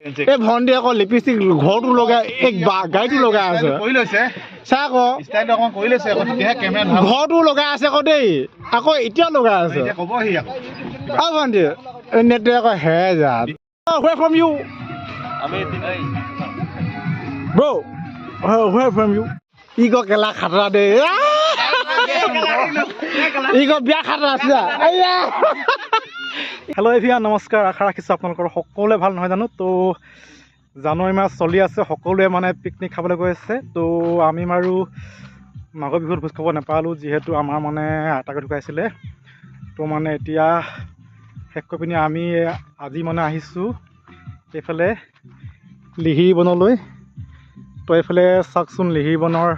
এই ভণ্টি আকৌ লিপষ্টিক ঘৰটো লগাই এই গাড়ীটো লগাই আছে চা আকৌ ঘৰটো লগাই আছে আকৌ দেই আকৌ এতিয়াও লগাই আছে আৰু ভণ্টি নেটে আকৌ হেৰাই যা where from you bro where from you ই কো কেলা খাতৰা দে ই কো বিয়া খাতৰা আছে আইয়া হেল্ল' এভিয়ান নমস্কাৰ আশা ৰাখিছোঁ আপোনালোকৰ সকলোৱে ভাল নহয় জানো তো জানুৱাৰী মাহ চলি আছে সকলোৱে মানে পিকনিক খাবলৈ গৈ আছে তো আমি আৰু মাঘৰ বিহুত ভোজ খাব নাপালোঁ যিহেতু আমাৰ মানে আইতাকে ঢুকাইছিলে তো মানে এতিয়া শেষ কৰি পিনি আমি আজি মানে আহিছোঁ এইফালে লিহিৰি বনলৈ তো এইফালে চাওকচোন লিহিৰি বনৰ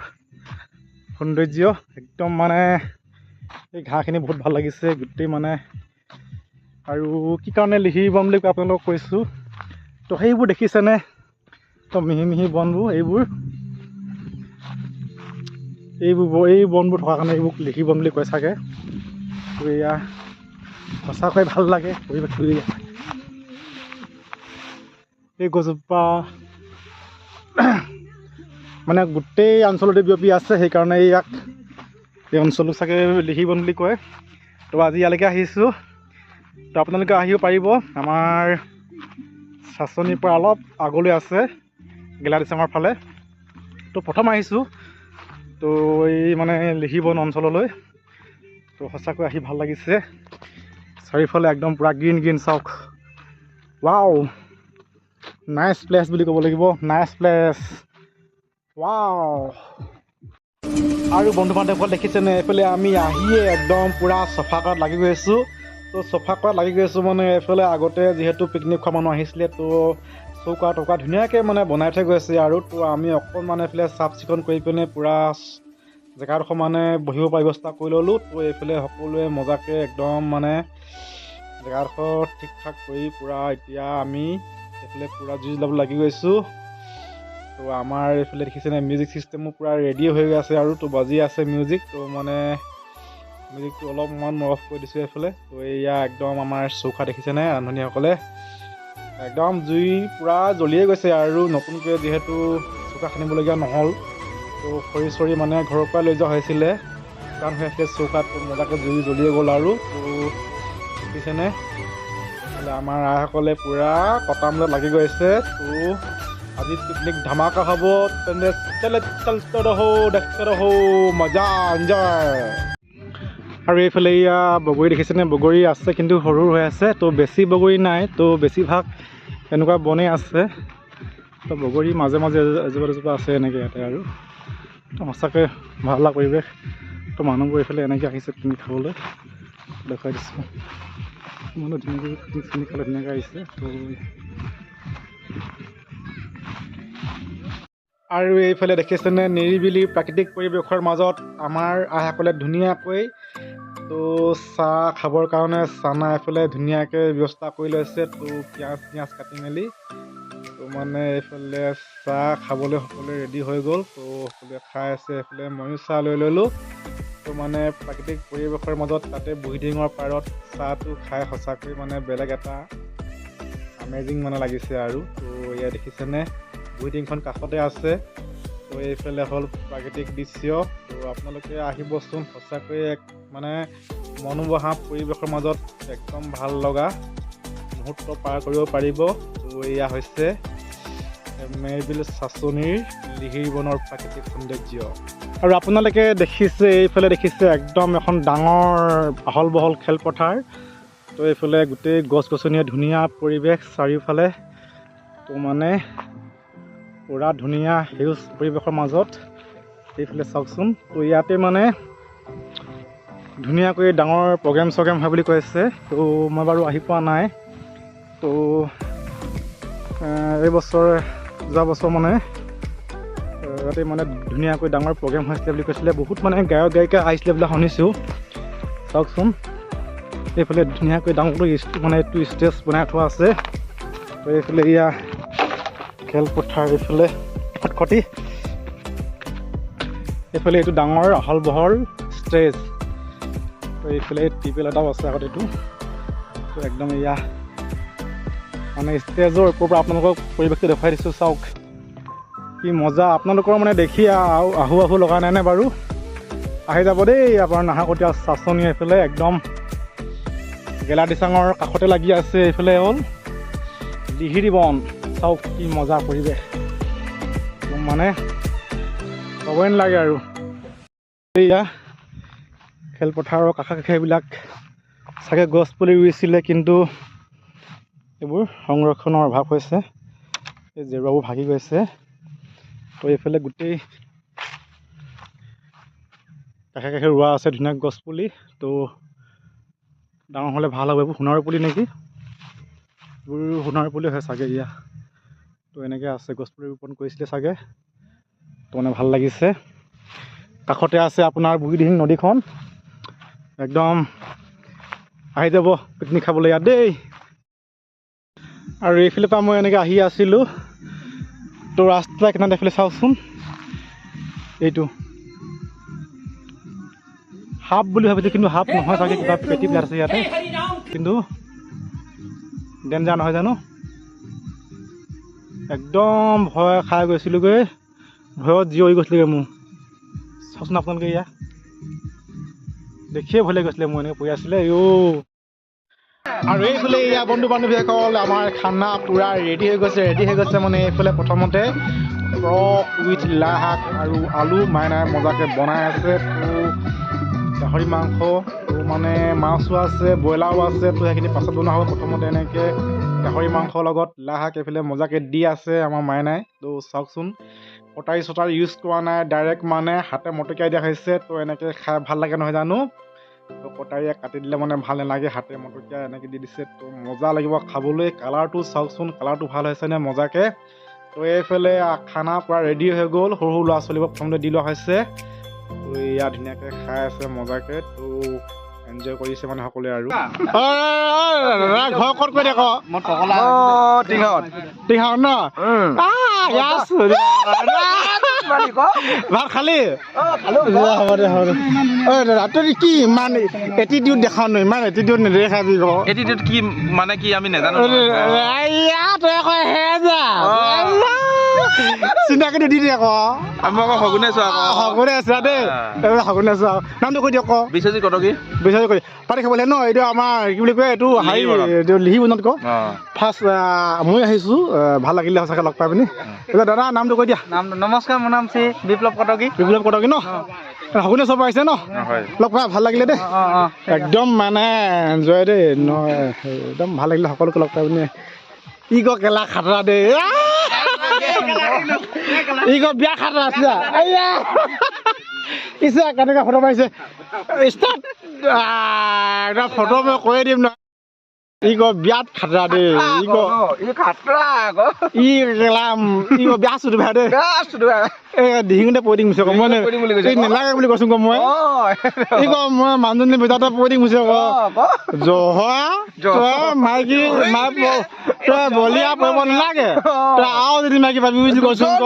সৌন্দৰ্য একদম মানে এই ঘাঁহখিনি বহুত ভাল লাগিছে গোটেই মানে আৰু কি কাৰণে লিহিৰি বন বুলি আপোনালোকক কৈছোঁ তো সেইবোৰ দেখিছেনে তো মিহি মিহি বনবোৰ এই বনবোৰ থকাৰ কাৰণে এইবোৰ লিহিৰি বন বুলি কয় চাগে তো এয়া সঁচাকৈ ভাল লাগে পৰিৱেশটো এই গছজোপা মানে গোটেই অঞ্চলতে বিয়পি আছে সেইকাৰণে ইয়াক এই অঞ্চলটোক চাগে লিহিৰি বন বুলি কয় তো আজি ইয়ালৈকে আহিছোঁ তো আপোনালোকে আহিব পাৰিব আমাৰ চাচনিৰ পৰা অলপ আগলৈ আছে গেলাডিচাঙৰ ফালে তো প্ৰথম আহিছোঁ তো এই মানে লিহিৰি বন অঞ্চললৈ তো সঁচাকৈ আহি ভাল লাগিছে চাৰিওফালে একদম পূৰা গ্ৰীণ গ্ৰীণ চাওক ৱাও নাইচ প্লেচ বুলি ক'ব লাগিব নাইচ প্লেচ ৱাও আৰু বন্ধু বান্ধৱসকল দেখিছেনে এইফালে আমি আহিয়ে একদম পূৰা চফা কৰাত লাগি গৈ আছোঁ তো চফা কৰাত লাগি গৈ আছোঁ মানে এইফালে আগতে যিহেতু পিকনিক খোৱা মানুহ আহিছিলে তো চৌকা টৌকা ধুনীয়াকৈ মানে বনাই থৈ গৈছে আৰু তো আমি অকণমান এইফালে চাফ চিকুণ কৰি পিনে পূৰা জেগাডোখৰ মানে বহিব পৰা ব্যৱস্থা কৰি ল'লোঁ তো এইফালে সকলোৱে মজাকৈ একদম মানে জেগাডোখৰ ঠিক ঠাক কৰি পূৰা এতিয়া আমি এইফালে পূৰা জুই জ্বলাবলৈ লাগি গৈছোঁ তো আমাৰ এইফালে দেখিছেনে মিউজিক চিষ্টেমো পূৰা ৰেডি হৈ আছে আৰু তো বাজি আছে মিউজিক তো মানে মিউজিকটো অলপমান মই অফ কৰি দিছোঁ এইফালে তো এয়া একদম আমাৰ চৌকা দেখিছেনে ৰান্ধনীসকলে একদম জুই পূৰা জ্বলিয়ে গৈছে আৰু নতুনকৈ যিহেতু চৌকা খান্দিবলগীয়া নহ'ল তো খৰি চৰি মানে ঘৰৰ পৰা লৈ যোৱা হৈছিলে কাৰণ সেই চৌকাত মজাকৈ জুই জ্বলিয়ে গ'ল আৰু তো দেখিছেনে আমাৰ আইসকলে পূৰা কটামূলত লাগি গৈছে তো আজি পিকনিক ধামাকা হ'ব তেন্তে চলতে ৰহো মজা এনজয় আৰু এইফালে এয়া বগৰী দেখিছেনে বগৰী আছে কিন্তু সৰু হৈ আছে তো বেছি বগৰী নাই তো বেছিভাগ এনেকুৱা বনেই আছে তো বগৰী মাজে মাজে এজোপা দুজোপা আছে এনেকৈ ইয়াতে আৰু তো সঁচাকৈ ভাল লগা পৰিৱেশ তো মানুহবোৰ এইফালে এনেকৈ আহিছে পিকনিক খাবলৈ দেখুৱাই দিছোঁ মানুহ ধুনীয়াকৈ পিকনিক খালে ধুনীয়াকৈ আহিছে তো আৰু এইফালে দেখিছেনে নিৰিবিলি প্ৰাকৃতিক পৰিৱেশৰ মাজত আমাৰ আইসকলে ধুনীয়াকৈ তো চাহ খাবৰ কাৰণে চানা এইফালে ধুনীয়াকৈ ব্যৱস্থা কৰি লৈছে তো পিঁয়াজ কাটি মেলি তো মানে এইফালে চাহ খাবলৈ সকলোৱে ৰেডি হৈ গ'ল তো সকলোৱে খাই আছে এইফালে ময়ো চাহ লৈ ল'লোঁ তো মানে প্ৰাকৃতিক পৰিৱেশৰ মাজত তাতে বুঢ়ীডিঙৰ পাৰত চাহটো খাই সঁচাকৈ মানে বেলেগ এটা আমেজিং মানে লাগিছে আৰু তো এয়া দেখিছেনে বুঢ়ীডিঙখন কাষতে আছে তো এইফালে হ'ল প্ৰাকৃতিক দৃশ্য তো আপোনালোকে আহিবচোন সঁচাকৈ এক মানে মনোমোহা পৰিৱেশৰ মাজত একদম ভাল লগা মুহূৰ্ত পাৰ কৰিব পাৰিব তো এয়া হৈছে মেৰবিল চাচনিৰ লিহিৰি বনৰ প্ৰাকৃতিক সৌন্দৰ্য আৰু আপোনালোকে দেখিছে এইফালে দেখিছে একদম এখন ডাঙৰ আহল বহল খেলপথাৰ তো এইফালে গোটেই গছ গছনিয়ে ধুনীয়া পৰিৱেশ চাৰিওফালে তো মানে পূৰা ধুনীয়া সেউজ পৰিৱেশৰ মাজত এইফালে চাওকচোন তো ইয়াতে মানে ধুনীয়াকৈ ডাঙৰ প্ৰগ্ৰেম চগ্ৰেম হয় বুলি কৈছে তো মই বাৰু আহি পোৱা নাই তো যোৱা বছৰ মানে ইয়াতে মানে ধুনীয়াকৈ ডাঙৰ প্ৰগ্ৰেম হৈছিলে বুলি কৈছিলে বহুত মানে গায়ক গায়িকা আহিছিলে বুলি শুনিছোঁ চাওকচোন এইফালে ধুনীয়াকৈ ডাঙৰকৈ মানে এইটো ষ্টেজ বনাই থোৱা আছে তো এইফালে এয়া খেলপথাৰ এইফালে খটখটি এইফালে এইটো ডাঙৰ আহল বহল ষ্টেজ তো এইফালে টিউবৱেল এটাও আছে আগত এইটো তো একদম এয়া মানে ষ্টেজৰ ওপৰৰ পৰা আপোনালোকক পৰিৱেশটো দেখুৱাই দিছোঁ। চাওক কি মজা, আপোনালোকৰ মানে দেখি আহো আহো লগা নাই নে বাৰু? আহি যাব দেই আপোনাৰ নাহৰকটীয়া চাচনি এইফালে একদম গেলা দিচাঙৰ কাষতে লাগি আছে। এইফালে হ'ল দিহিৰি বন। চাওক কি মজা পৰিৱেশ, মানে ক'বই নালাগে আৰু। এয়া খেলপথাৰৰ কাষে কাষে এইবিলাক চাগে গছ পুলি ৰুইছিলে, কিন্তু এইবোৰ সংৰক্ষণৰ অভাৱ হৈছে, এই জেওৰাবোৰ ভাগি গৈছে। তো এইফালে গোটেই কাষে কাষে ৰোৱা আছে ধুনীয়া গছ পুলি। তো ডাঙৰ হ'লে ভাল হ'ব। এইবোৰ সোণাৰু পুলি নেকি? এইবোৰ সোণাৰু পুলি হয় চাগে এয়া। তো এনেকৈ আছে, গছ পুলি ৰোপণ কৰিছিলে চাগে। তো মানে ভাল লাগিছে। কাষতে আছে আপোনাৰ বুঢ়ীদিহিং নদীখন। একদম আহি যাব পিকনিক খাবলৈ ইয়াত দেই। আৰু এইফালৰ পৰা মই এনেকৈ আহি আছিলোঁ, তো ৰাস্তা কিনাৰত এইফালে চাওকচোন, এইটো সাপ বুলি ভাবিছোঁ, কিন্তু সাপ নহয় চাগে, কিবা পেটি প্লেট আছে ইয়াতে, কিন্তু ডেঞ্জাৰ নহয় জানো? একদম ভয় খাই গৈছিলোঁগৈ, ভয়ত জীৱ হৈ গৈছিলোগৈ মোৰ। চাওকচোন আপোনালোকে, এয়া দেখিয়ে ভয় লাগি গৈছিলে মোৰ, এনেকৈ পৰি আছিলে আৰু এইফালে এয়া বন্ধু বান্ধৱীসকল, আমাৰ খানা পূৰা ৰেডি হৈ গৈছে মানে এইফালে প্ৰথমতে ফ্ৰক উইথ লাই শাক আৰু আলু মাইনাই মজাকৈ বনাই আছে। তো গাহৰি মাংস, তো মানে মাছো আছে, ব্ৰইলাৰো আছে। তো সেইখিনি পাছত বনোৱা হ'ব। প্ৰথমতে এনেকৈ গাহৰি মাংসৰ লগত লাই শাক এইফালে মজাকৈ দি আছে আমাৰ মাইনাই। তো চাওকচোন, কটাৰী চটাৰী ইউজ কৰা নাই, ডাইৰেক্ট মানে হাতে মটকিয়াই দিয়া হৈছে। তো এনেকৈ খাই ভাল লাগে নহয় জানো? তো কটাৰীয়ে কাটি দিলে মানে ভাল নালাগে, হাতে মটকিয়াই এনেকৈ দি দিছে। তো মজা লাগিব খাবলৈ। কালাৰটো চাওকচোন, কালাৰটো ভাল হৈছেনে মজাকৈ। তো এইফালে খানা পূৰা ৰেডি হৈ গ'ল, সৰু সৰু ল'ৰা ছোৱালীবোৰক প্ৰথমতে দি লোৱা হৈছে। তো এয়া ধুনীয়াকৈ খাই আছে মজাকৈ। তো এনজয় কৰিছে মানে সকলোৱে। আৰু ঘৰ ক'ত কৈ দেখ টিঙাত ন? ভাত খালি? হ'ব দে হ'ব দে। দাদা তই কি ইমান এটিটিউড দেখাও ন? ইমান এটিটিউড নেদেখাবি ক। এটিটিউড কি মানে কি আমি নাজানো। তই আকৌ হেজা চিন্তাকে দি দে আকৌ। আমি আকৌ সগুনে চোৱা সগুনে আছা দেই, সগুনে চোৱা। নামটো কৈ দিয়ক। বিশ্বজিৎ কটকী। বিশ্বজিৎ কটকী। পাতি খাবলৈ ন? এইটো আমাৰ কি বুলি কয়, এইটো হেৰি লিহি বনত ক। ফাৰ্ষ্ট মই আহিছোঁ, ভাল লাগিলে সঁচাকৈ লগ পাই পিনি। দাদা নামটো কৈ দিয়া। নমস্কাৰ, মোৰ নাম শ্ৰী বিপ্লৱ কটকী। বিপ্লৱ কটকী ন? সগুনে চব আহিছে ন? লগ পাই ভাল লাগিলে দেই, একদম মানে এনজয় দেই, একদম ভাল লাগিলে সকলোকে লগ পাই পিনি। ই ক কেলা খাতৰা দেই, ই ক বিয়া খাতৰা আছে। ইচ্ছা কেনেকৈ ফটো মাৰিছে, ষ্টাৰ্ট একদম ফটো মই কৈয়ে দিম ন। ই ক বিয়াত খাতৰা দেই, ই ক খাতৰা আকৌ, ই কেলা ই ক বিয়া চুটো ভাই দেই, এই দিহিঙতে পৰি দিম মুছে মই নেলাগে বুলি কৈছোঁ মই। ই ক মই মানুহজনী বজাৰতে পৰি দিম মুছে ক জহা তই মাইকী তই বলিয়া পৰিব নালাগে, তই আৰু যদি মাইকী পাবি বুলি কৈছোঁ ক।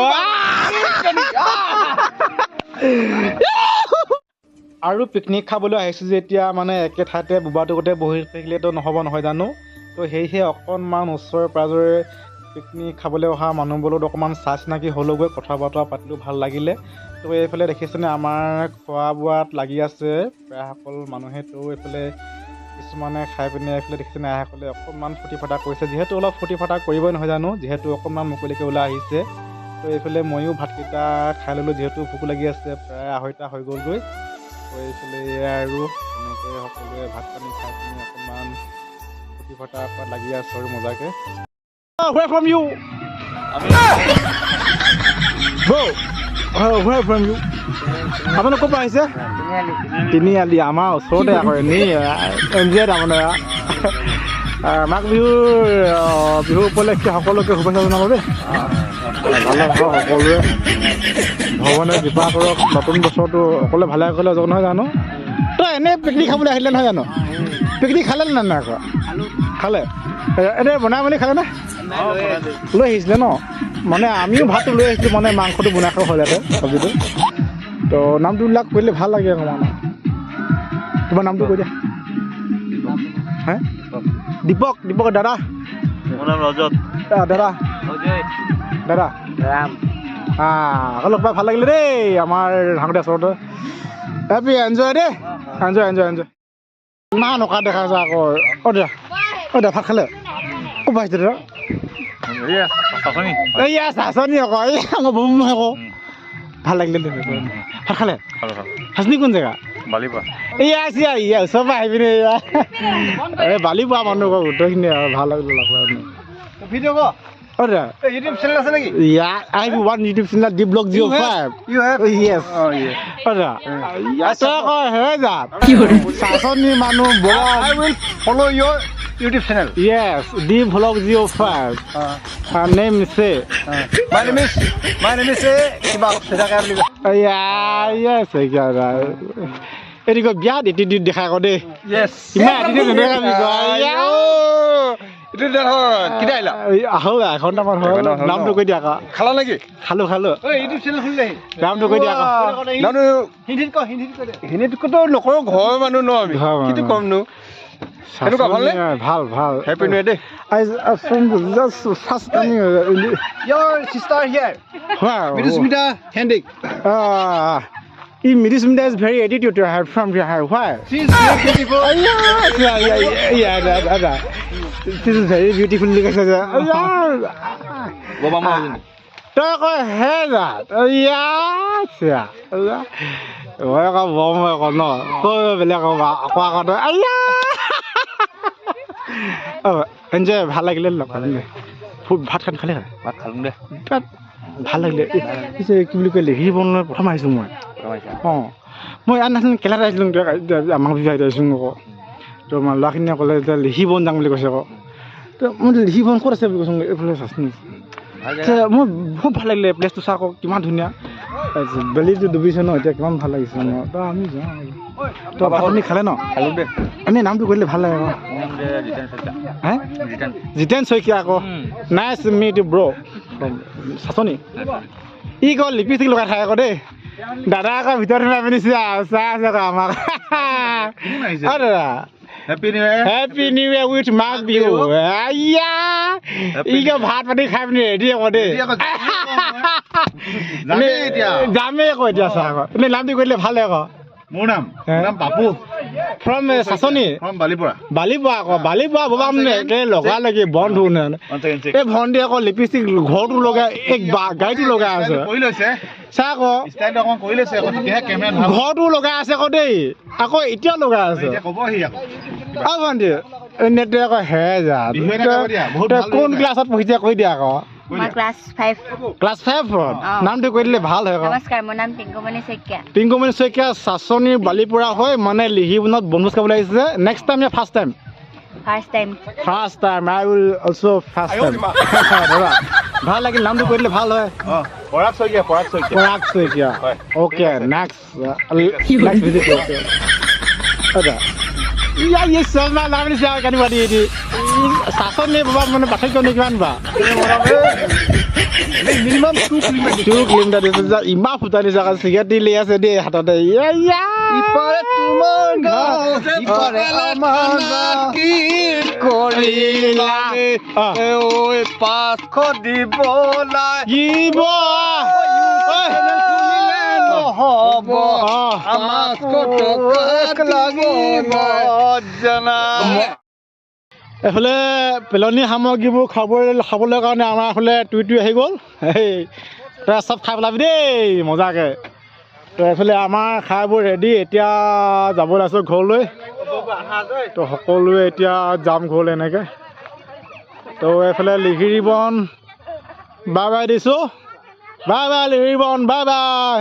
আৰু পিকনিক খাবলৈ আহিছোঁ যেতিয়া মানে একে ঠাইতে বোবাটোকতে বহি থাকিলেতো নহ'ব নহয় জানো? তো সেয়েহে অকণমান ওচৰে পাঁজৰে পিকনিক খাবলৈ অহা মানুহবোৰত অকণমান চাই চিনাকি হ'লেগৈ, কথা বতৰা পাতিলেও ভাল লাগিলে। তো এইফালে দেখিছেনে আমাৰ খোৱা বোৱাত লাগি আছে প্ৰায়সকল মানুহে। তো এইফালে কিছুমানে খাই পিনে এইফালে দেখিছেনে আইসকলে অকণমান ফূৰ্তি ফাৰ্তা কৰিছে, যিহেতু অলপ ফূৰ্তি ফাৰ্তা কৰিবই নহয় জানো, যিহেতু অকণমান মুকলিকৈ ওলাই আহিছে। তো এইফালে ময়ো ভাতকেইটা খাই ল'লোঁ, যিহেতু ভোক লাগি আছে, প্ৰায় 2:30 হৈ গ'লগৈ। তো এইফালে আৰু এনেকৈ সকলোৱে ভাত পানী খাই পিনি অকণমান ফূৰ্তি ফাৰ্তাৰ পৰা লাগি আছোঁ আৰু মজাকৈ। Where from you? Where from you? আপোনালোক ক'ৰ পৰা আহিছে? তিনিআলি। আমাৰ ওচৰতে আকৌ এনেই এনজিঅ' তাৰমানে মাঘ বিহু উপলক্ষে সকলোকে শুভেচ্ছা জনাব দেই। ভালে হওক সকলোৱে, ভগৱানে কৃপা কৰক, নতুন বছৰটো সকলোৱে ভালে কৰিলে যাওক নহয় জানো? তই এনেই পিকনিক খাবলৈ আহিলে নহয় জানো? পিকনিক খালে নে নাই আকৌ? খালে? এনেই বনাই মেলি খালেনে? লৈ আহিছিলে ন? মানে আমিও ভাতটো লৈ আহিছিলোঁ, মানে মাংসটো বনাই খাব হয় যাতে চব্জিটো। তো নামটোবিলাক কৰিলে ভাল লাগে অকণমান। তোমাৰ নামটো কৈ দিয়া। হে দীপক। দীপক দাদা মোৰ নাম ৰজত দাদা দাদা ৰাম আকৌ লগ পাই ভাল লাগিলে দেই আমাৰ হাঁহতে আচলতে হেপি এনজয় দেই এনজয় না নকা দেখা যায় আকৌ দা ভাত খালে ক'ত পাইছে দাদা এইয়া চাচনি আকৌ এই বম আকৌ ভাল লাগিলে দে ভাত খালে সাজনি কোন জেগা বালিপৰা এইয়া আছে ইয়া ওচৰৰ পৰা আহি পিনে এয়া এই বালি পোৱা মানুহ আকৌ গোটেইখিনি আৰু ভাল লাগিলে লগ পাই ভিডিঅ' ক ইউটিউব চেনেল আছে নেকি Yeah, I have one YouTube channel, Dblog 05. You have? Yes. Oh, yeah. Sasoni Manu I will follow your YouTube channel. Yes, Dblog 05. Her name is My name is কিবা সেটাকে বুলি yes, এটি কয় বিয়া এটি দেখা আকৌ দেই Yes. ইমান এটি নেদেখাবি এইটো কেতিয়া আহিলা আহো এঘণ্টামান হ'ল নামটো কৈ দিয়া আকৌ খালা নেকি খালো ইউটিউব চেনেল খুলিলে নামটো কৈ দিয়া আকৌ নামটো হিন্দীত কতো নকৰো ঘৰৰ মানুহ ন আমি কিন্তু কম নো কেনেকুৱা ভালনে ভাল হেপী নিউ ইয়াৰ দেই I from just first coming. Your sister here Midusmita Hendik Midusmita is very attitude to her from her. Why? She is very beautiful. Yeah. This is very beautiful. Obama ajini. Tao có hết rồi. Ôi con bố mày còn nó. Tôi về lại con vào qua con đó. Enjoy ভাল লাগিলে লগ পালে খুব ভাত খালে ভাত খালোঁ দে ভাল লাগিলে পিছে কি বুলি কয় লিখি বনোৱাৰ প্ৰথম আহিছোঁ মই মই ইয়াত নাছিলোঁ কেলাত আহিছিলোঁ আমাক বিবাহিত আহিছোঁ আকৌ তো আমাৰ ল'ৰাখিনিয়ে ক'লে এতিয়া লিখি বন যাম বুলি কৈছে আকৌ তো মই লিখি বন ক'ত আছে বুলি কৈছোঁ এইফালে চাচনি মোৰ বহুত ভাল লাগিলে প্লেচটো চা আকৌ কিমান ধুনীয়া বেলিটো ডুবিছে ন এতিয়া কিমান ভাল লাগিছে ন তো আমি যাওঁ তো আপুনি খালে ন খালোঁ দে এনেই নামটো কৰিলে ভাল লাগে আকৌ জিতেন শইকীয়া আকৌ নাইচ মিট ব্ৰ চাচনি ই আকৌ লিপষ্টিক লগাই থাকে আকৌ দেই দাদা আকৌ ভিতৰত সোমাই পিন্ধিছে চাই আছে আকৌ আমাক দাদা happy new year happy new year with মাক বিহু ই ভাত পাতি খাই পিনি ৰেডি আকৌ দেই যামেই আকৌ এতিয়া চা আকৌ এনেই নামটো কৰিলে ভাল আকৌ মোৰ নাম পাপু ফ্ৰম চাচনি বালিপৰা আকৌ বালিপৰা বাবা মানে একে লগা লাগি বন্ধু এই ভণ্টি আকৌ লিপষ্টিক ঘৰটো লগাই এক গাড়ীটো লগাই আছে চা আকৌ ঘৰটো লগাই আছে আকৌ দেই আকৌ এতিয়াও লগাই আছে ভণ্টি এনেতে আকৌ হে যা কোন ক্লাছত পঢ়িছে কৈ দিয়া আকৌ ক্লাছ 5 নামটো কৈ দিলে ভাল হয় নমস্কাৰ মোৰ নাম টিংকুমণি শইকীয়া টিংকুমণি শইকীয়া চাচনিৰ বালিপৰা হয় মানে লিহিবনত বনভোজ খাবলৈ আহিছে নেক্সট টাইম য়া first time I will also' first time দাদা ভাল লাগিল নামটো কৈ দিলে ভাল হয় পৰাগ শইকীয়া অ'কে নেক্সট ভিজিট দাদা ইয়ে শৰ্মা নাম দিছে আৰু কেনেকুৱা দি চাচনি বাবা মানে পাৰ্থক্য নে কিমান বা মিনিমাম 2 কিলোমিটাৰ দিছে ইমান ফুটা দিছে আকৌ চিগাৰেট দি লৈ আছে দেই হাততে ইপাৰে তোমাৰ গাঁও ইপাৰে আমাৰ গাঁও কি কৰিলা ঐ 500 দিব নহ'ব আমাক টকা লাগিব জানা এইফালে পেলনী সামগ্ৰীবোৰ খাবলৈ কাৰণে আমাৰ এইফালে টুই আহি গ'ল তই চব খাই পেলাবি দেই মজাকৈ তো এইফালে আমাৰ খাইবোৰ ৰেডি এতিয়া যাবলৈ আছোঁ ঘৰলৈ তো সকলোৱে এতিয়া যাম ঘৰলৈ এনেকৈ তো এইফালে লিহিৰি বন বাই দিছোঁ বাই লিহিৰি বন বাই